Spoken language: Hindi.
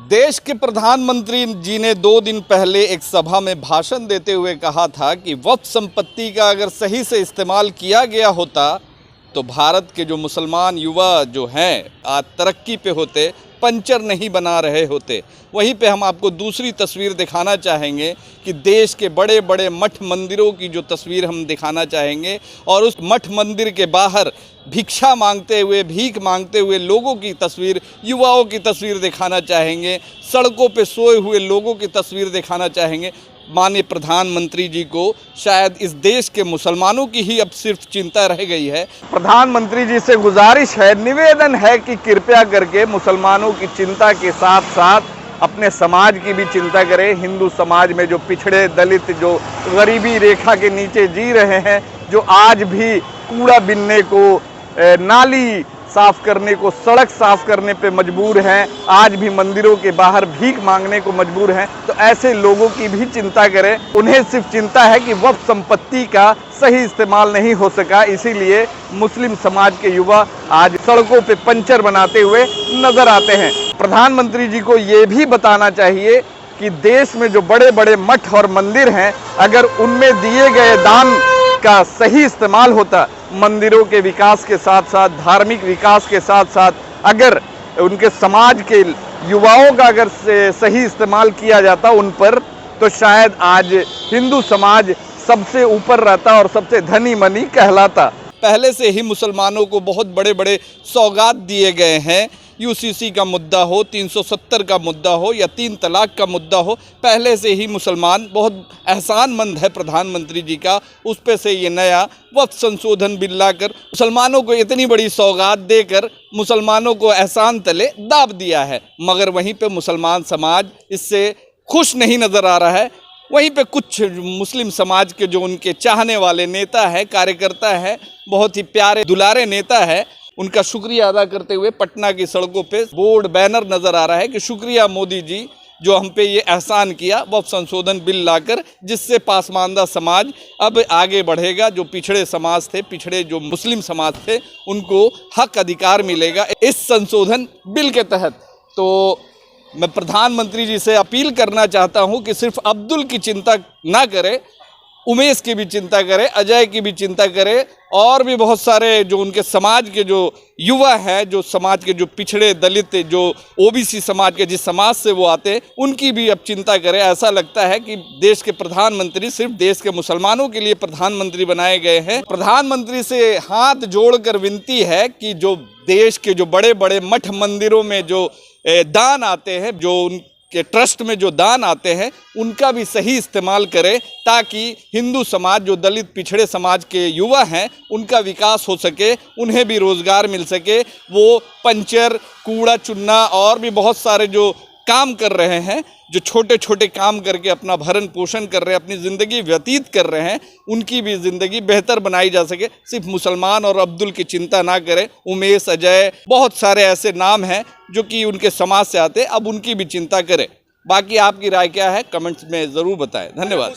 देश के प्रधानमंत्री जी ने 2 दिन पहले एक सभा में भाषण देते हुए कहा था कि वक्फ संपत्ति का अगर सही से इस्तेमाल किया गया होता तो भारत के जो मुसलमान युवा जो हैं आज तरक्की पे होते, पंचर नहीं बना रहे होते। वहीं पे हम आपको दूसरी तस्वीर दिखाना चाहेंगे कि देश के बड़े बड़े मठ मंदिरों की जो तस्वीर हम दिखाना चाहेंगे और उस मठ मंदिर के बाहर भिक्षा मांगते हुए, भीख मांगते हुए लोगों की तस्वीर, युवाओं की तस्वीर दिखाना चाहेंगे, सड़कों पे सोए हुए लोगों की तस्वीर दिखाना चाहेंगे। माननीय प्रधानमंत्री जी को शायद इस देश के मुसलमानों की ही अब सिर्फ चिंता रह गई है। प्रधानमंत्री जी से गुजारिश है, निवेदन है कि कृपया करके मुसलमानों की चिंता के साथ साथ अपने समाज की भी चिंता करें। हिंदू समाज में जो पिछड़े दलित, जो गरीबी रेखा के नीचे जी रहे हैं, जो आज भी कूड़ा बिनने को, नाली साफ करने को, सड़क साफ करने पे मजबूर हैं, आज भी मंदिरों के बाहर भीख मांगने को मजबूर हैं, तो ऐसे लोगों की भी चिंता करें। उन्हें सिर्फ चिंता है कि वक्फ संपत्ति का सही इस्तेमाल नहीं हो सका, इसीलिए मुस्लिम समाज के युवा आज सड़कों पे पंचर बनाते हुए नजर आते हैं। प्रधानमंत्री जी को ये भी बताना चाहिए कि देश में जो बड़े बड़े मठ और मंदिर हैं, अगर उनमें दिए गए दान का सही इस्तेमाल होता, मंदिरों के विकास के साथ साथ, धार्मिक विकास के साथ साथ, अगर उनके समाज के युवाओं का अगर सही इस्तेमाल किया जाता उन पर, तो शायद आज हिंदू समाज सबसे ऊपर रहता और सबसे धनी मनी कहलाता। पहले से ही मुसलमानों को बहुत बड़े बड़े सौगात दिए गए हैं। यूसीसी का मुद्दा हो, 370 का मुद्दा हो या 3 तलाक का मुद्दा हो, पहले से ही मुसलमान बहुत एहसानमंद है प्रधानमंत्री जी का। उस पे से ये नया वक्फ संशोधन बिल लाकर मुसलमानों को इतनी बड़ी सौगात देकर मुसलमानों को एहसान तले दाब दिया है, मगर वहीं पे मुसलमान समाज इससे खुश नहीं नज़र आ रहा है। वहीं पे कुछ मुस्लिम समाज के जो उनके चाहने वाले नेता है, कार्यकर्ता है, बहुत ही प्यारे दुलारे नेता है, उनका शुक्रिया अदा करते हुए पटना की सड़कों पे बोर्ड बैनर नज़र आ रहा है कि शुक्रिया मोदी जी जो हम पे ये एहसान किया वक्फ संशोधन बिल लाकर, जिससे पासमानदा समाज अब आगे बढ़ेगा। जो पिछड़े समाज थे, पिछड़े जो मुस्लिम समाज थे, उनको हक अधिकार मिलेगा इस संशोधन बिल के तहत। तो मैं प्रधानमंत्री जी से अपील करना चाहता हूं कि सिर्फ अब्दुल की चिंता ना करें, उमेश की भी चिंता करें, अजय की भी चिंता करें, और भी बहुत सारे जो उनके समाज के जो युवा हैं, जो समाज के जो पिछड़े दलित, जो ओबीसी समाज के जिस समाज से वो आते हैं, उनकी भी अब चिंता करें। ऐसा लगता है कि देश के प्रधानमंत्री सिर्फ देश के मुसलमानों के लिए प्रधानमंत्री बनाए गए हैं। प्रधानमंत्री से हाथ जोड़कर विनती है कि जो देश के जो बड़े बड़े मठ मंदिरों में जो दान आते हैं, जो उनके ट्रस्ट में जो दान आते हैं, उनका भी सही इस्तेमाल करें, ताकि हिंदू समाज, जो दलित पिछड़े समाज के युवा हैं, उनका विकास हो सके, उन्हें भी रोज़गार मिल सके। वो पंचर, कूड़ा चुनना और भी बहुत सारे जो काम कर रहे हैं, जो छोटे छोटे काम करके अपना भरण पोषण कर रहे हैं, अपनी ज़िंदगी व्यतीत कर रहे हैं, उनकी भी ज़िंदगी बेहतर बनाई जा सके। सिर्फ मुसलमान और अब्दुल की चिंता ना करें, उमेश, अजय, बहुत सारे ऐसे नाम हैं जो कि उनके समाज से आते हैं, अब उनकी भी चिंता करें। बाकी आपकी राय क्या है, कमेंट्स में ज़रूर बताएं। धन्यवाद।